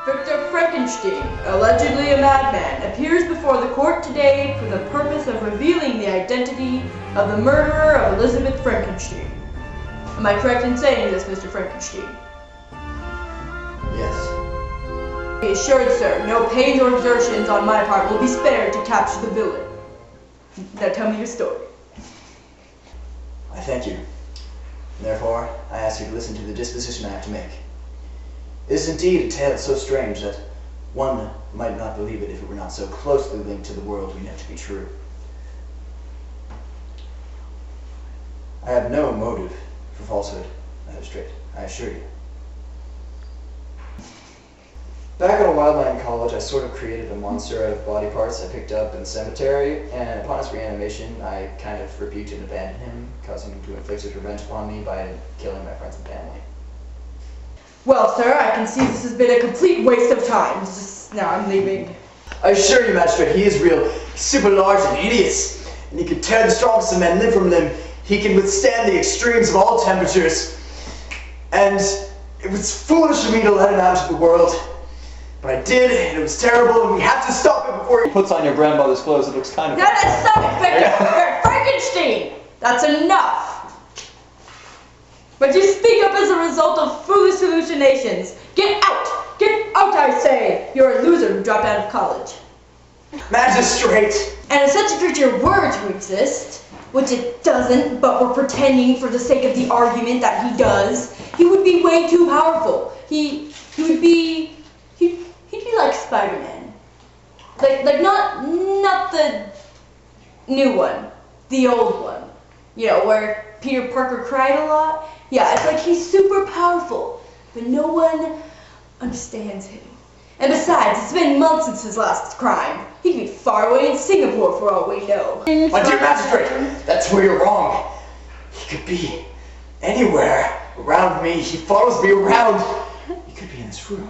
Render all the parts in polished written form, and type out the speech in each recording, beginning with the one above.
Victor Frankenstein, allegedly a madman, appears before the court today for the purpose of revealing the identity of the murderer of Elizabeth Frankenstein. Am I correct in saying this, Mr. Frankenstein? Yes. Be assured, sir, no pains or exertions on my part will be spared to capture the villain. Now tell me your story. I thank you. And therefore, I ask you to listen to the disposition I have to make. It is indeed a tale so strange that one might not believe it if it were not so closely linked to the world we know to be true. I have no motive for falsehood, Magistrate, I assure you. Back at a wildland college, I sort of created a monster out of body parts I picked up in the cemetery, and upon his reanimation, I kind of rebuked and abandoned him, causing him to inflict his revenge upon me by killing my friends and family. Well, sir, I can see this has been a complete waste of time. Now I'm leaving. I assure you, Magistrate, he is real. He's super large and hideous, and he can tear the strongest of men limb from limb. He can withstand the extremes of all temperatures. And it was foolish of me to let him out into the world. But I did, and it was terrible, and we have to stop it before he puts on your grandmother's clothes. It looks kind of... That's stop it, Victor! Frankenstein! That's enough! But you speak up as a result of foolish hallucinations. Get out! Get out, I say! You're a loser who dropped out of college. Magistrate! And if such a creature were to exist, which it doesn't, but we're pretending for the sake of the argument that he does, he would be way too powerful. He'd be like Spider-Man. Like not the new one, the old one. You know, where Peter Parker cried a lot. Yeah, it's like he's super powerful, but no one understands him. And besides, it's been months since his last crime. He could be far away in Singapore for all we know. My dear Magistrate, that's where you're wrong. He could be anywhere around me. He follows me around. He could be in this room.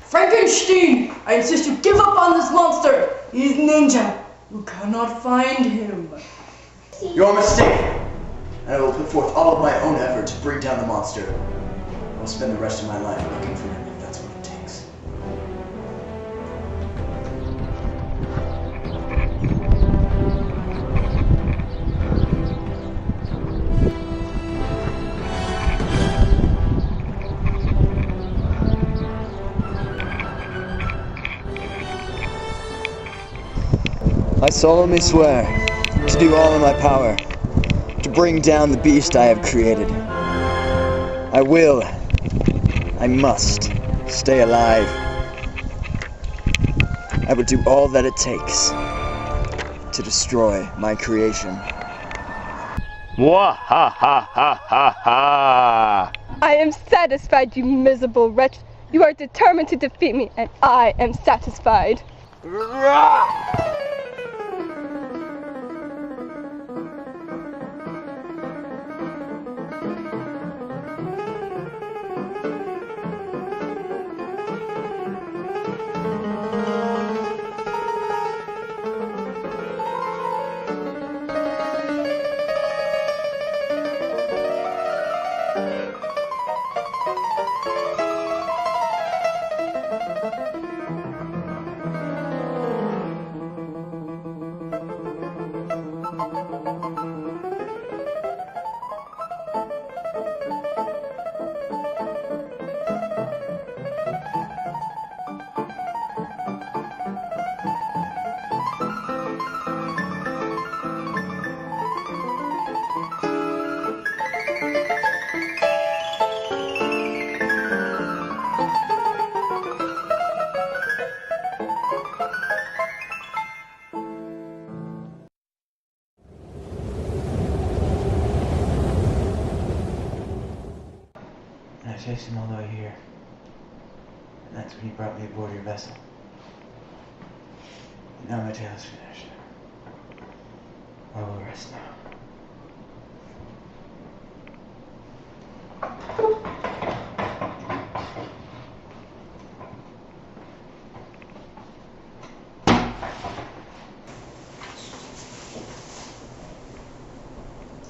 Frankenstein! I insist you give up on this monster! He's ninja! You cannot find him. You're mistaken. And I will put forth all of my own effort to bring down the monster. I will spend the rest of my life looking for him if that's what it takes. I solemnly swear to do all in my power to bring down the beast I have created. I will, I must stay alive. I will do all that it takes to destroy my creation. Wah ha ha ha ha ha! I am satisfied, you miserable wretch. You are determined to defeat me, and I am satisfied. I chased him all the way here. And that's when he brought me aboard your vessel. And now my tale is finished. I will rest now.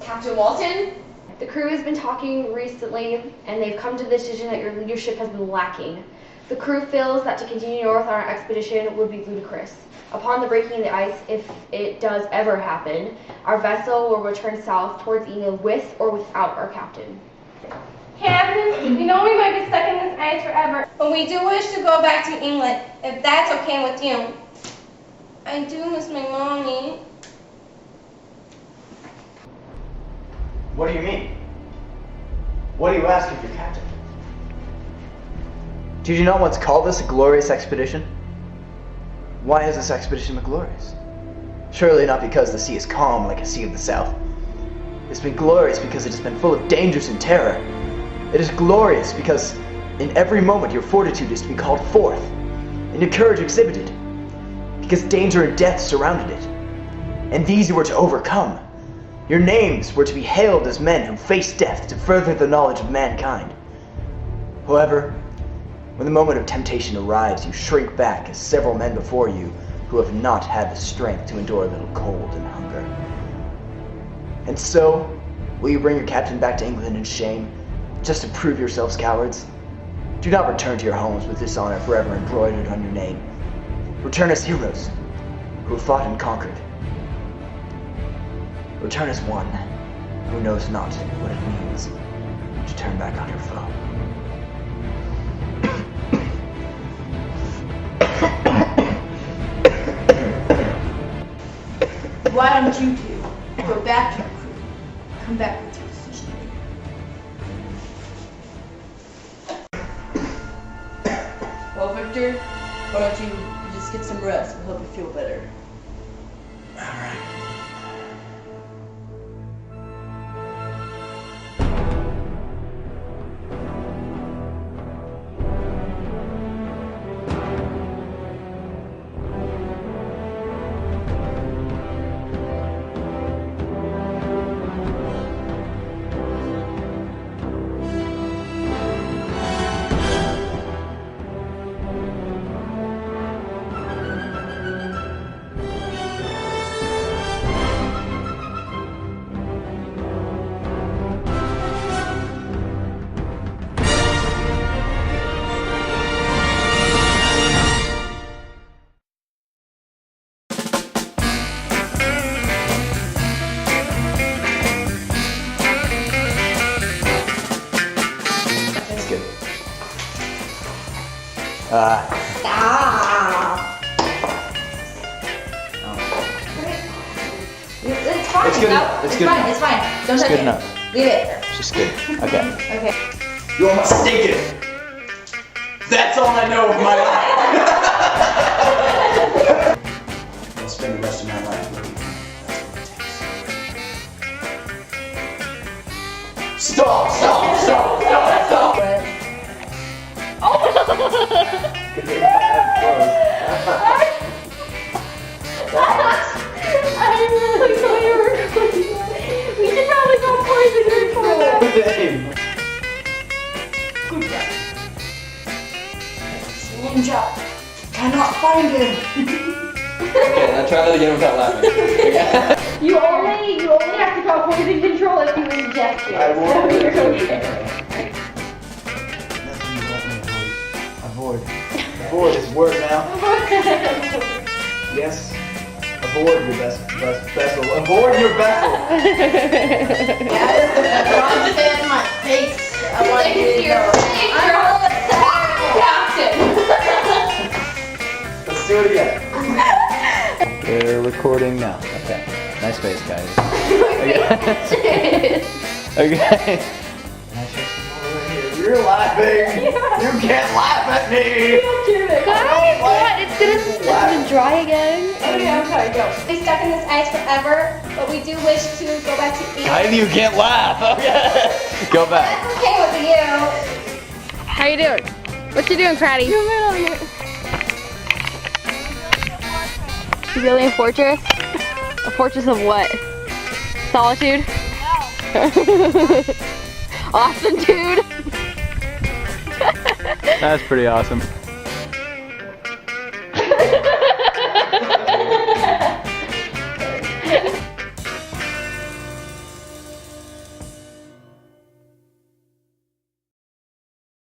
Captain Walton? crew has been talking recently, and they've come to the decision that your leadership has been lacking. The crew feels that to continue north on our expedition would be ludicrous. Upon the breaking of the ice, if it does ever happen, our vessel will return south towards England with or without our captain. Captain, we know we might be stuck in this ice forever, but we do wish to go back to England, if that's okay with you. I do miss my mommy. What do you mean? What do you ask of your captain? Did you not once call this a glorious expedition? Why is this expedition glorious? Surely not because the sea is calm like a sea of the south. It's been glorious because it has been full of dangers and terror. It is glorious because in every moment your fortitude is to be called forth, and your courage exhibited, because danger and death surrounded it, and these you were to overcome. Your names were to be hailed as men who faced death to further the knowledge of mankind. However, when the moment of temptation arrives, you shrink back as several men before you who have not had the strength to endure a little cold and hunger. And so, will you bring your captain back to England in shame, just to prove yourselves cowards? Do not return to your homes with dishonor forever embroidered on your name. Return as heroes who have fought and conquered. Return as one who knows not what it means to turn back on your foe. Why don't you two go back to your crew? Come back with your decision. Well, Victor, why don't you just get some rest? It'll help you feel better. Alright. It's fine. It's good No, enough. It's good fine. enough. It's fine. Don't It's touch good it. enough. Leave it. It's just good. Okay. Okay. You're mistaken. That's all I know of my life. I'll spend the rest of my life looking for you. That's what it takes. Stop! I really thought you were going to. We should probably go poison her for that. Good job. Excellent job. Cannot find him. Okay, now try that again without laughing. You only have to call poison control if you inject it. I won't. So you're okay. Avoid. Avoid is word now. Yes. Avoid your vessel. Avoid your vessel. Ron said my face. I want you to know. Captain. Let's do it again. We're recording now. Okay. Nice face, guys. Okay. You're laughing. You can't laugh at me. Guys, what? It's gonna dry again. Okay, go. We're stuck in this ice forever, but we do wish to go back to England. Kylie, you can't laugh. Okay. Go back. That's okay with you. How you doing? What you doing, Cratty? You building a fortress? A fortress of what? Solitude? No. Awesome, dude. That's pretty awesome.